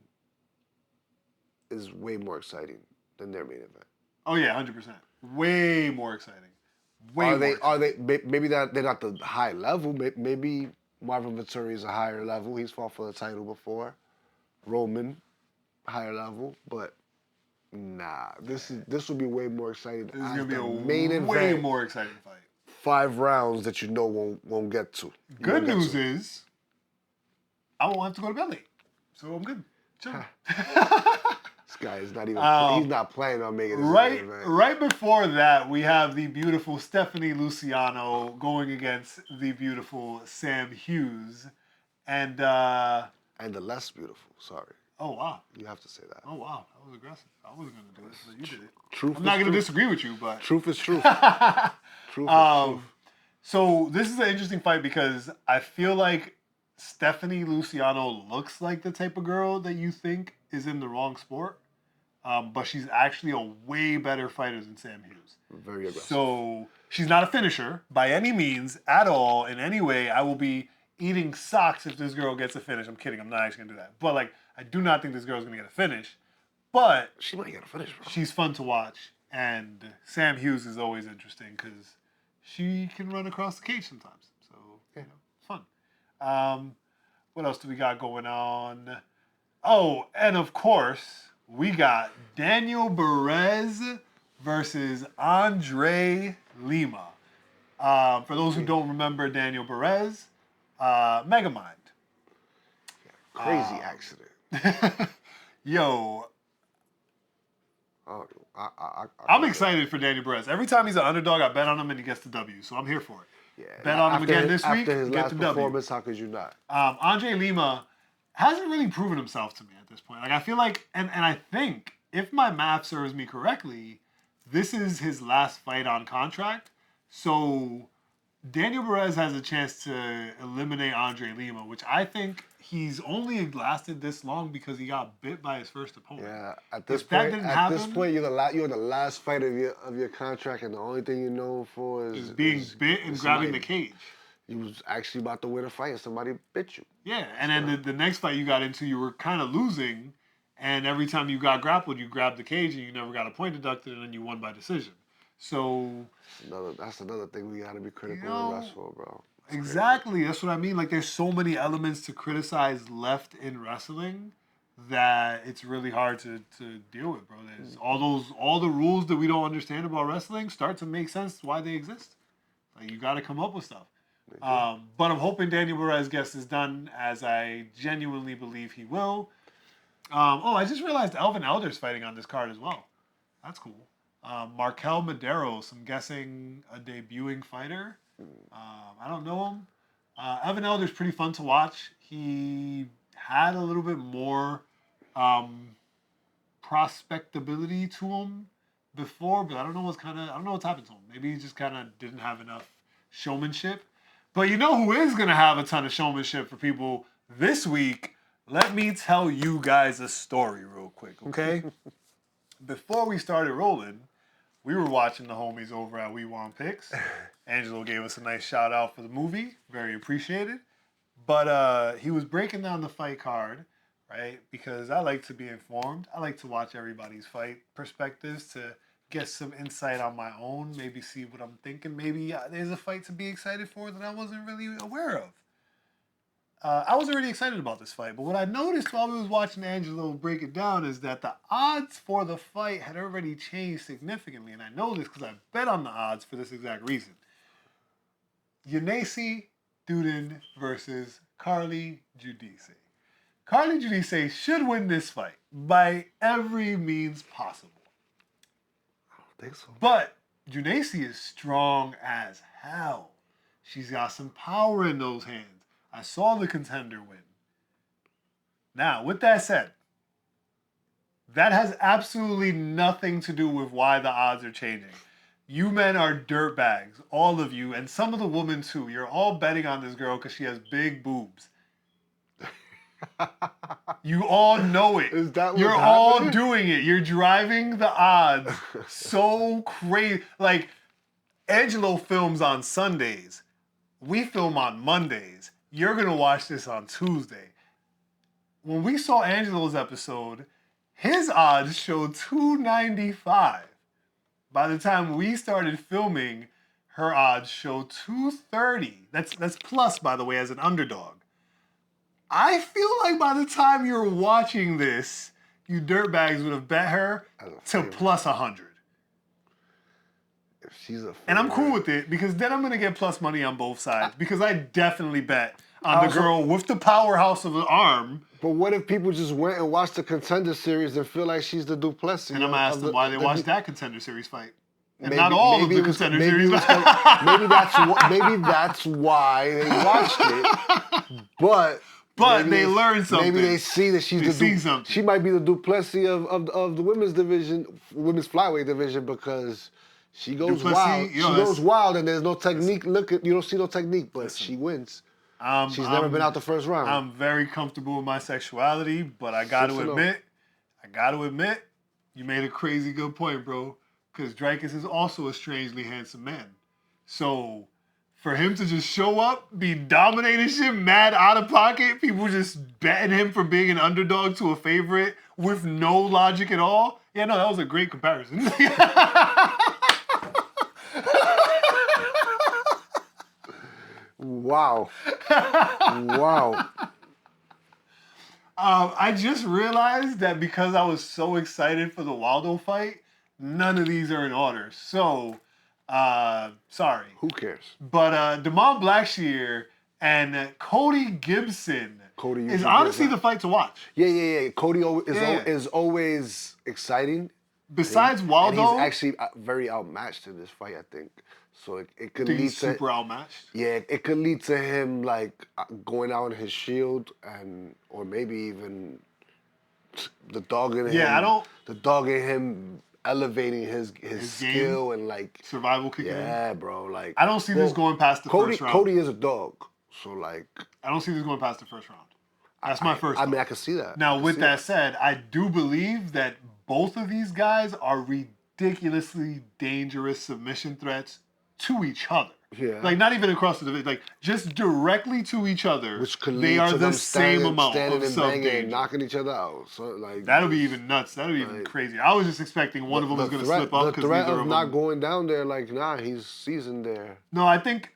is way more exciting than their main event. Oh yeah, 100%. Way more exciting. Are they? Maybe they're not the high level. Maybe Marvin Vettori is a higher level. He's fought for the title before. Roman, higher level, but nah. This will be way more exciting. This is gonna be a main event. Way more exciting fight. 5 rounds that you know won't get to. Good news is, I won't have to go to bed late, so I'm good. Chill. This guy is not even. He's not planning on making this event. Right before that, we have the beautiful Stephanie Luciano going against the beautiful Sam Hughes, and the less beautiful. Sorry. Oh wow. You have to say that. Oh wow, that was aggressive. I wasn't gonna do it, but you did it. Truth. I'm not gonna disagree with you, but truth is truth. Truth is truth. So this is an interesting fight because I feel like Stephanie Luciano looks like the type of girl that you think is in the wrong sport, but she's actually a way better fighter than Sam Hughes. Very aggressive. So she's not a finisher by any means at all, in any way. I will be eating socks if this girl gets a finish. I'm kidding. I'm not actually gonna do that. But like, I do not think this girl's gonna get a finish. But she might get a finish, bro. She's fun to watch, and Sam Hughes is always interesting because she can run across the cage sometimes. So fun. What else do we got going on? Oh, and of course we got Daniel Barez versus Andre Lima. For those who don't remember Daniel Barez, Megamind. Crazy accident. Yo. Oh, I'm excited for Daniel Barez. Every time he's an underdog, I bet on him and he gets the W. So I'm here for it. Yeah. Bet on him again this week. After his get last the W. performance, how could you not? Andre Lima hasn't really proven himself to me at this point. Like, I feel like, and I think, if my math serves me correctly, this is his last fight on contract. So Daniel Barez has a chance to eliminate Andre Lima, which I think he's only lasted this long because he got bit by his first opponent. Yeah, at this point, you're in the last fight of your contract, and the only thing you know for is being bit and grabbing the cage. You was actually about to win a fight, and somebody bit you. Yeah, and then the next fight you got into, you were kind of losing, and every time you got grappled, you grabbed the cage, and you never got a point deducted, and then you won by decision. So that's another thing we got to be critical of refs for, bro. Exactly. That's what I mean. Like, there's so many elements to criticize left in wrestling that it's really hard to deal with, bro. There's all the rules that we don't understand about wrestling start to make sense why they exist. Like, you got to come up with stuff. But I'm hoping Daniel Barez gets this done, as I genuinely believe he will. I just realized Evan Elder's fighting on this card as well. That's cool. Markel Medeiros, I'm guessing a debuting fighter. I don't know him. Evan Elder's pretty fun to watch. He had a little bit more prospectability to him before, but I don't know what's happened to him. Maybe he just kind of didn't have enough showmanship. But you know who is gonna have a ton of showmanship for people this week? Let me tell you guys a story real quick, okay? Before we started rolling, we were watching the homies over at We Want Picks. Angelo gave us a nice shout out for the movie. Very appreciated. But he was breaking down the fight card, right? Because I like to be informed. I like to watch everybody's fight perspectives to get some insight on my own. Maybe see what I'm thinking. Maybe there's a fight to be excited for that I wasn't really aware of. I was already excited about this fight, but what I noticed while we was watching Angelo break it down is that the odds for the fight had already changed significantly, and I know this because I bet on the odds for this exact reason. Yanesi Duden versus Carly Giudice. Carly Giudice should win this fight by every means possible. I don't think so. But Giudice is strong as hell. She's got some power in those hands. I saw the contender win. Now, with that said, that has absolutely nothing to do with why the odds are changing. You men are dirtbags, all of you, and some of the women too. You're all betting on this girl because she has big boobs. You all know it. Is that what's You're happening? all doing it. You're driving the odds so crazy. Like, Angelo films on Sundays. We film on Mondays. You're going to watch this on Tuesday. When we saw Angelo's episode, his odds showed 295. By the time we started filming, her odds showed 230. That's plus, by the way, as an underdog. I feel like by the time you're watching this, you dirtbags would have bet her to plus 100. If she's a favorite. And I'm cool with it because then I'm going to get plus money on both sides because I definitely bet on the girl with the powerhouse of the arm. But what if people just went and watched the Contender series and feel like she's the Duplessis? And I'm going to ask them why they watched that Contender series fight. And not all of the Contender series. Maybe that's why they watched it. But they learned something. Maybe they see that she might be the Duplessis of the women's division, women's flyweight division, because she goes wild. She goes wild, and there's no technique. You don't see no technique, but she wins. She's never been out the first round. I'm very comfortable with my sexuality, but I got to admit, you made a crazy good point, bro. Because Dreykus is also a strangely handsome man. So For him to just show up, be dominating shit, mad out of pocket, people just betting him from being an underdog to a favorite with no logic at all. Yeah, no, that was a great comparison. Wow. Wow. I just realized that because I was so excited for the Waldo fight, none of these are in order. So, sorry. Who cares? But Damon Blackshear and Cody Gibson is honestly the fight to watch. Yeah. Cody is always exciting. Besides Waldo, and he's actually very outmatched in this fight, I think. So it could lead to super outmatched. Yeah, it could lead to him like going out on his shield or maybe even the dog in him. Yeah, the dog in him elevating his skill game, and like survival kicking in. Yeah, bro. Like I don't see this going past the first round. Cody is a dog, so like I don't see this going past the first round. That's my first. I mean, I can see that. Now, with that said, I do believe that both of these guys are ridiculously dangerous submission threats to each other. Yeah. Like, not even across the division. Like, just directly to each other. Which could they lead are to the them same amount of sub-danger. and knocking each other out. So, like, that'll be even nuts. That'll be even crazy. I was just expecting one of them was going to slip up. The threat of not going down there, like, nah, he's seasoned there. No, I think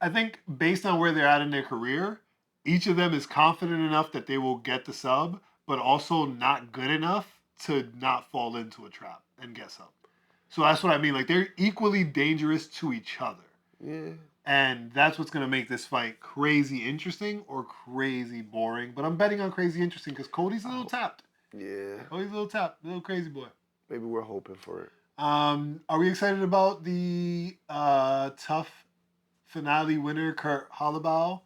based on where they're at in their career, each of them is confident enough that they will get the sub, but also not good enough to not fall into a trap and get sub. So that's what I mean. Like, they're equally dangerous to each other. Yeah. And that's what's going to make this fight crazy interesting or crazy boring. But I'm betting on crazy interesting because Cody's a little tapped. Yeah. Cody's a little tapped. A little crazy boy. Maybe we're hoping for it. Are we excited about the tough finale winner, Kurt Holloway,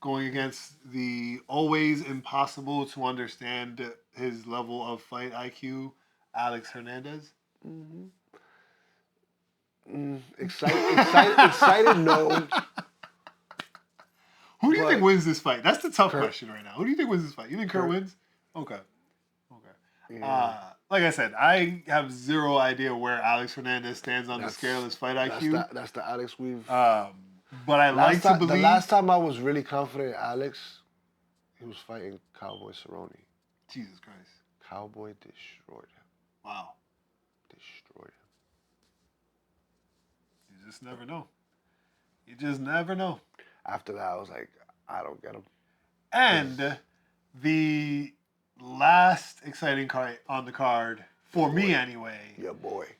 going against the always impossible to understand his level of fight IQ, Alex Hernandez? Mm-hmm. Excited, no. Who do you think wins this fight? That's the tough question right now. Who do you think wins this fight? You think Kurt wins? Okay. Yeah. Like I said, I have zero idea where Alex Hernandez stands on the scale as fight IQ. That's the Alex we've... But I like to believe... The last time I was really confident in Alex, he was fighting Cowboy Cerrone. Jesus Christ. Cowboy destroyed him. Wow. Destroyed him. You just never know. You just never know. After that, I was like, I don't get him. And the last exciting card on the card, for me anyway,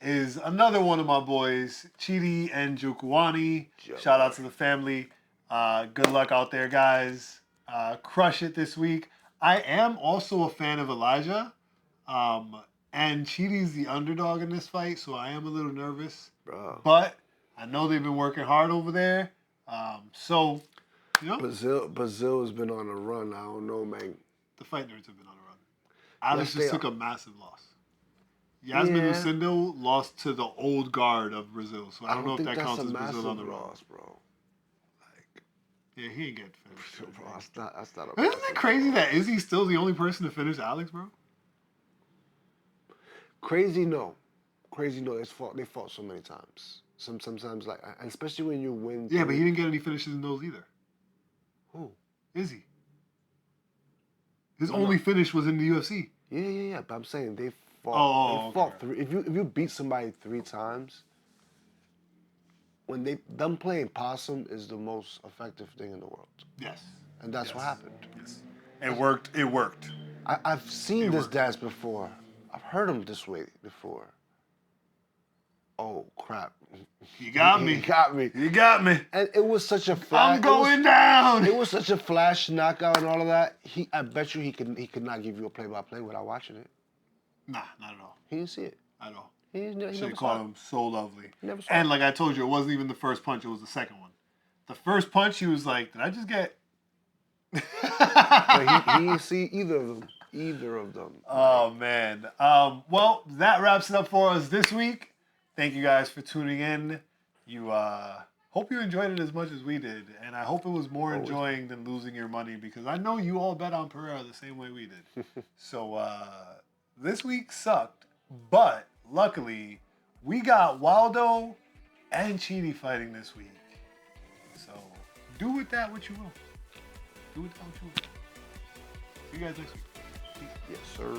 is another one of my boys, Chidi and Njokuani. Shout out to the family. Good luck out there, guys. Crush it this week. I am also a fan of Elijah. And Chidi's the underdog in this fight, so I am a little nervous. Bro. But I know they've been working hard over there. So, you know. Brazil has been on a run. I don't know, man. The fight nerds have been on a run. Alex just took a massive loss. Yasmin Lucindo lost to the old guard of Brazil, so I don't know if that counts as Brazil on the run. Bro. Like, yeah, he ain't get finished. Bro, that's not Isn't it crazy that Izzy's still the only person to finish Alex, bro? Crazy, no. They fought so many times. Sometimes, like, and especially when you win. Yeah, but he didn't get any finishes in those either. Who? Izzy. His only finish was in the UFC. Yeah. But I'm saying they fought. They fought three. If you beat somebody 3 times, when them playing possum is the most effective thing in the world. Yes. And that's what happened. Yes. It worked. I've seen this dance before. I've heard him this way before. Oh, crap. You got me. You got me. And it was such a flash. I'm going down. It was such a flash knockout and all of that. I bet you he could not give you a play-by-play without watching it. Nah, not at all. He didn't see it. At all. He never called him so lovely. He never saw and it. like I told you, it wasn't even the first punch. It was the second one. The first punch, he was like, did I just get... But he didn't see either of them. Oh, man. Well, that wraps it up for us this week. Thank you guys for tuning in. Hope you enjoyed it as much as we did, and I hope it was more enjoying than losing your money because I know you all bet on Pereira the same way we did. So this week sucked, but luckily we got Waldo and Chidi fighting this week. So Do with that what you will. Do with that what you will. See you guys next week. Yes, sir.